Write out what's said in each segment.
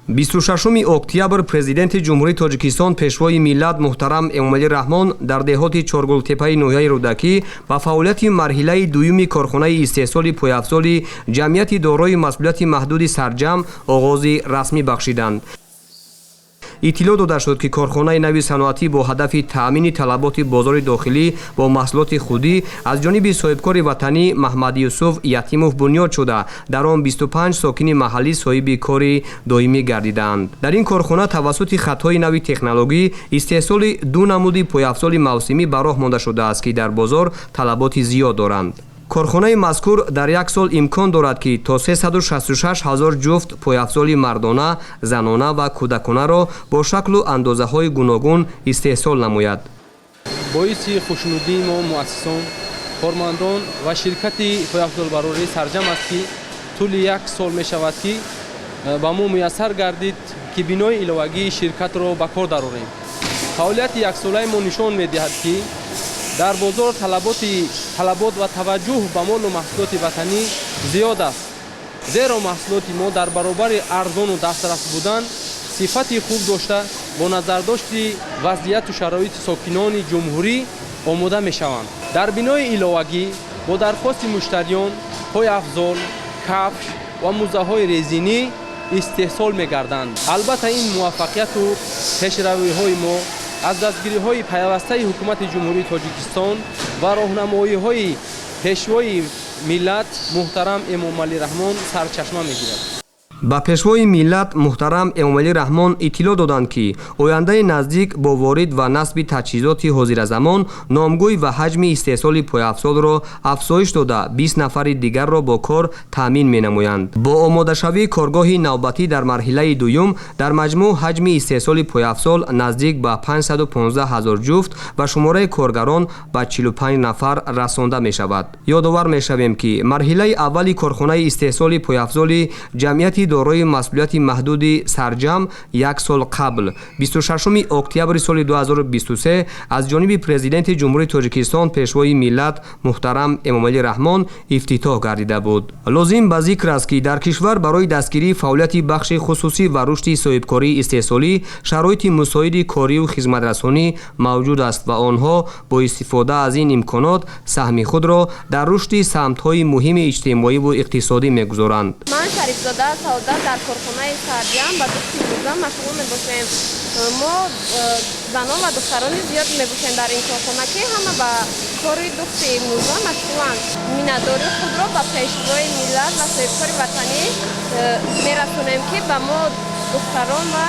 26 октябр президенти ҷумҳурии Тоҷикистон пешвои миллат муҳтарам Эмомалӣ Раҳмон дар деҳоти Чоргултепаи ноҳияи Рӯдакӣ ба фаъолияти марҳилаи дуюми корхонаи истеҳсоли пойафзоли ҷамъияти дорои масъулияти маҳдуди Сарҷам оғози расмӣ бахшиданд. иттилоъ дода шуд, ки корхонаи нави саноатӣ бо ҳадафи таъмини талаботи бозори дохилӣ бо маҳсулоти худӣ аз ҷониби соҳибкори ватанӣ Маҳмад Юсуф Ятимов бунёд шуда, дар он 25 сокини маҳаллӣ соҳиби кори доимӣ гардиданд. дар ин корхона тавассути хатҳои нави технологӣ истеҳсоли ду намуди пойафзоли мавсимӣ ба роҳ монда шудааст, ки дар бозор талаботи зиёд доранд. корхонаи мазкур дар як сол имкон дорад, ки то 366 000 ҷуфт пойафзоли мардона, занона ва кӯдаконаро бо шаклу андозаҳои гуногун истеҳсол намояд. боиси хушнудии мо муассисон, кормандон ва ширкати пойафзолбарории Сарҷам аст, ки тӯли як сол мешавад, ки ба мо муяссар гардид, ки бинои иловагии ширкатро ба кор дарорем. фаъолияти яксолаи мо нишон медиҳад, ки дар бозор талабот ва таваҷҷӯҳ ба молу маҳсулоти ватанӣ зиёд аст. зеро маҳсулоти мо дар баробари арзону дастрас будан сифати хуб дошта, бо назардошти вазъияту шароити сокинони ҷумҳурӣ омода мешаванд. дар бинои иловагӣ бо дархости муштариён пойафзол, кафш ва мӯзаҳои резинӣ истеҳсол мегарданд. албатта ин муваффақияту пешравиҳои мо аз дастгириҳои пайвастаи ҳукумати ҷумҳурии Тоҷикистон ва роҳнамоиҳои пешвои миллат муҳтарам Эмомалӣ Раҳмон сарчашма мегирад. ба пешвои миллат муҳтарам Эмомалӣ Раҳмон иттилоъ доданд, ки ояндаи наздик бо ворид ва насби таҷҳизоти ҳозиразамон номгӯй ва ҳаҷми истеҳсоли пойафзолро афзоиш дода 20 нафари дигарро бо кор таъмин менамоянд. бо омодашавии коргоҳи навбатӣ дар марҳилаи дуюм дар маҷмӯъ ҳаҷми истеҳсоли пойафзол наздик ба 515 000 ҷуфт ва шумораи коргарон ба 45 нафар расонда мешавад. ёдовар мешавем, ки марҳилаи аввали корхонаи истеҳсоли пойафзоли ҷамъияти дорои масъулияти маҳдуди Сарҷам як сол қабл 26 октябри соли 2023 аз ҷониби президенти ҷумҳурии Тоҷикистон пешвои миллат муҳтарам Эмомалӣ Раҳмон ифтитоҳ гардида буд. лозим ба зикр аст, ки дар кишвар барои дастгирии фаъолияти бахши хусусӣ ва рушди соҳибкории истеҳсолӣ шароити мусоиди корию хизматрасонӣ мавҷуд аст ва онҳо бо истифода аз ин имконот саҳми худро дар рушди самтҳои муҳими иҷтимоиву иқтисодӣ мегузоранд. ман Шарифзода саодат дар корхонаи Сарҷам ба духти мӯза машғул мебошем. мо занон ва духтарони зиёд мебошем дар ин корхона, ки ҳама ба кори духти мӯза машғуланд. миннатдории худро ба пешвои миллат ва соҳибкори ватанӣ мерасонем, ки ба мо духтарон ва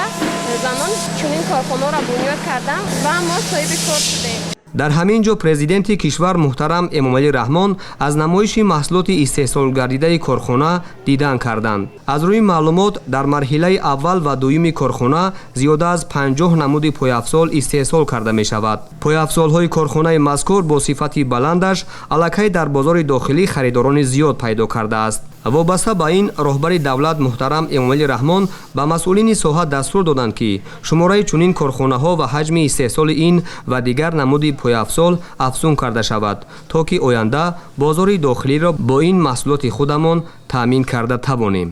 занон чунин корхонаро бунёд карданд ва мо соҳиби кор шудем. дар ҳамин ҷо президенти кишвар муҳтарам Эмомалӣ Раҳмон аз намоиши маҳсулоти истеҳсолгардидаи корхона дидан карданд. аз рӯи маълумот дар марҳилаи аввал ва дуюми корхона зиёда аз 50 намуди пойафзол истеҳсол карда мешавад. пойафзолҳои корхонаи мазкур бо сифати баландаш аллакай дар бозори дохилӣ харидорони зиёд пайдо кардааст. вобаста ба ин роҳбари давлат муҳтарам Эмомалӣ Раҳмон ба масъулини соҳа дастур доданд, ки шумораи чунин корхонаҳо ва ҳаҷми истеҳсоли ин ва дигар намуди пойафзол афзун карда шавад, то ки оянда бозори дохилиро бо ин маҳсулоти худамон таъмин карда тавонем.